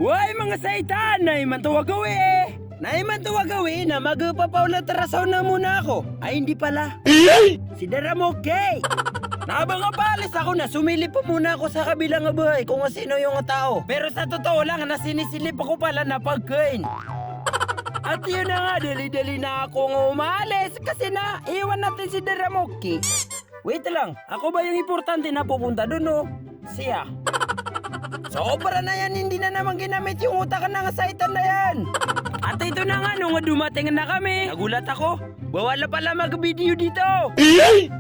Uy, mga saitan! Naiman tuwag gawi eh! Naiman tuwag gawi na magpapaulat rasaw na muna ako. Ay, hindi pala. Si Daramoke! Nabang apalis ako na sumilip pa muna ako sa kabilang bahay kung sino yung tao. Pero sa totoo lang na sinisilip ako pala na pagkain. At yun na nga, dali-dali na akong umalis kasi na iwan natin si Daramoke. Wait lang, ako ba yung importante na pupunta dun o? Siya. Sobra na yan, hindi na naman ginamit yung utak ng saitan na yan. At ito na nga, nung dumating na kami, nagulat ako. Bawal na pala mag-video dito.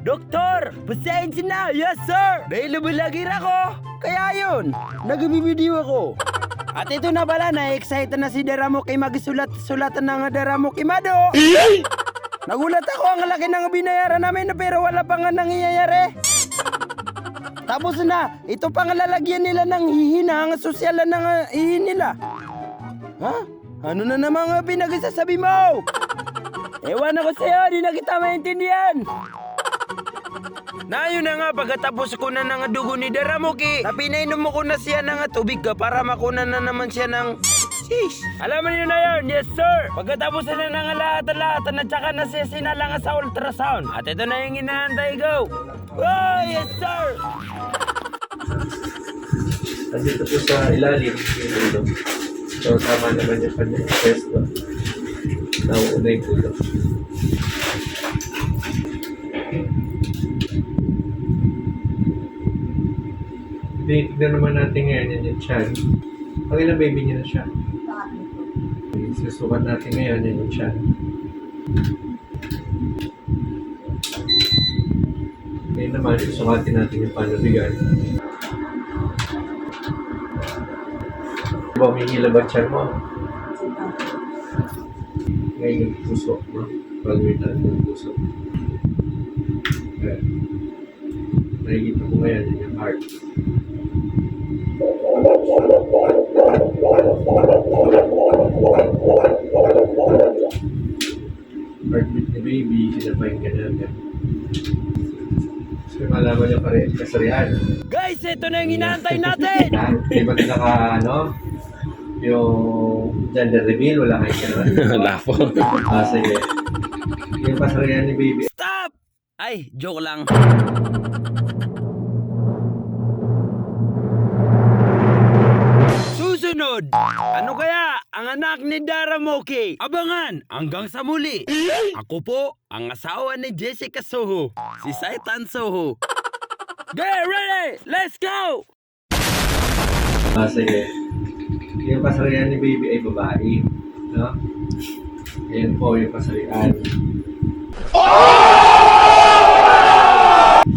Doktor, pasensya na. Yes, sir. Available lagi ako. Kaya yun, nag-video ako. At ito na pala, na-excite na si Daramoke magsulat-sulatan ng Daramoke Mado. Nagulat ako, ang laki ng binayaran namin pero wala pa nga nangyayari. Tapos na, ito pa nga lalagyan nila ng hihina, ang sosyalan ng hihin nila. Ha? Ano na naman nga pinagsasabi mo? Ewan ako sa'yo, di na kita maintindihan. Na yun na nga, pagkatapos ko na ng dugo ni Daramoke, pinainom mo ko na siya ng tubig ka para makunan na naman siya ng... Sheesh! Alam mo nyo na yun, yes sir! Pagkatapos na ng lahat-lahat, at saka na siya sinalanga sa ultrasound. At ito na yung inaantay ko. Oh, yes sir! Nandito po sa ilalim yung ulo. So, tama naman yung kanyang pesto. Nauuna yung ulo. Tignan naman natin ngayon yung tiyan. Ang ilang baby niya na siya. Susukat natin ngayon yung tiyan. Ngayon naman, susukatin natin yung panubigan. Diba, may hilabat tiyan mo? Ngayon yung puso, no? Pagawin natin yung puso. Ayan. Nakikita ko ngayon yung heart. Heartbeat ni baby, sinapahin ka namin. So, malaman niya pa rin kasarihan. Guys, ito na yung inaantay natin! Di ba naka, ano, yung gender reveal, wala kayo gano'n? Wala po. Sige. Yung kasarihan ni baby. Stop! Ay, joke lang. Susunod, ano kaya ang anak ni Daramoke? Abangan hanggang sa muli. Ako po ang asawa ni Jessica Soho, si Saitan Soho. Get ready! Let's go! Sige. Yung kasarihan ni baby ay babae. No? Ayan po yung kasarihan.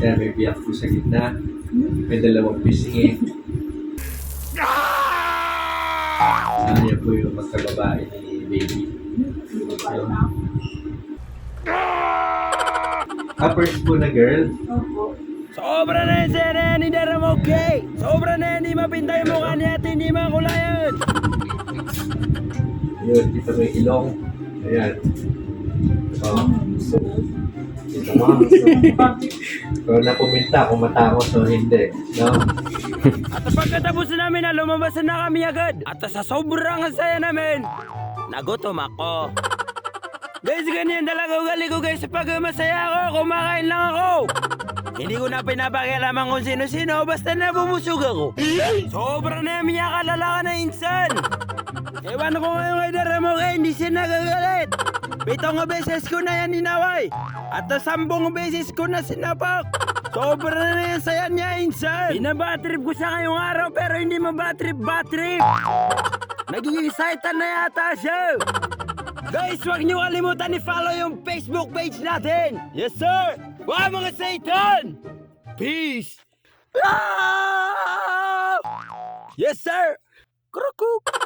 Kaya may biyak po sa gitna. May dalawang pisngi. Ayan po yung magkababae ni baby. First po na girl. Sobra na yung sere ni Daramoke! Sobra na yan, di mapintay yung mukha niya at hindi makulayan! Yun, dito may ilong. Ayan. Dito mo. Kung napuminta, kung matangos o hindi. No? At pagkatapos namin na lumabas na kami agad. At sa sobrang saya namin, nagutom ako. Guys, ganyan talaga ugali ko guys. Pag masaya ako, kumakain lang ako. Hindi ko na pinapakialaman kung sino-sino, basta nabubusog ako. Sobra na yung kalalaka na insan. Ewan ko ngayon kay Daramoke, hindi siya nagagalit. 7 beses ko na yan inaway. At 10 beses ko na sinapak. Sobra na yung saya niya, insan. Binabatrip ko siya ngayong araw pero hindi mabatrip. Nagiging saitan na yata siya. Guys, huwag niyo kalimutan i-follow yung Facebook page natin. Yes, sir. Wow, mga saitan! Peace! Ah! Yes, sir. Krukuk.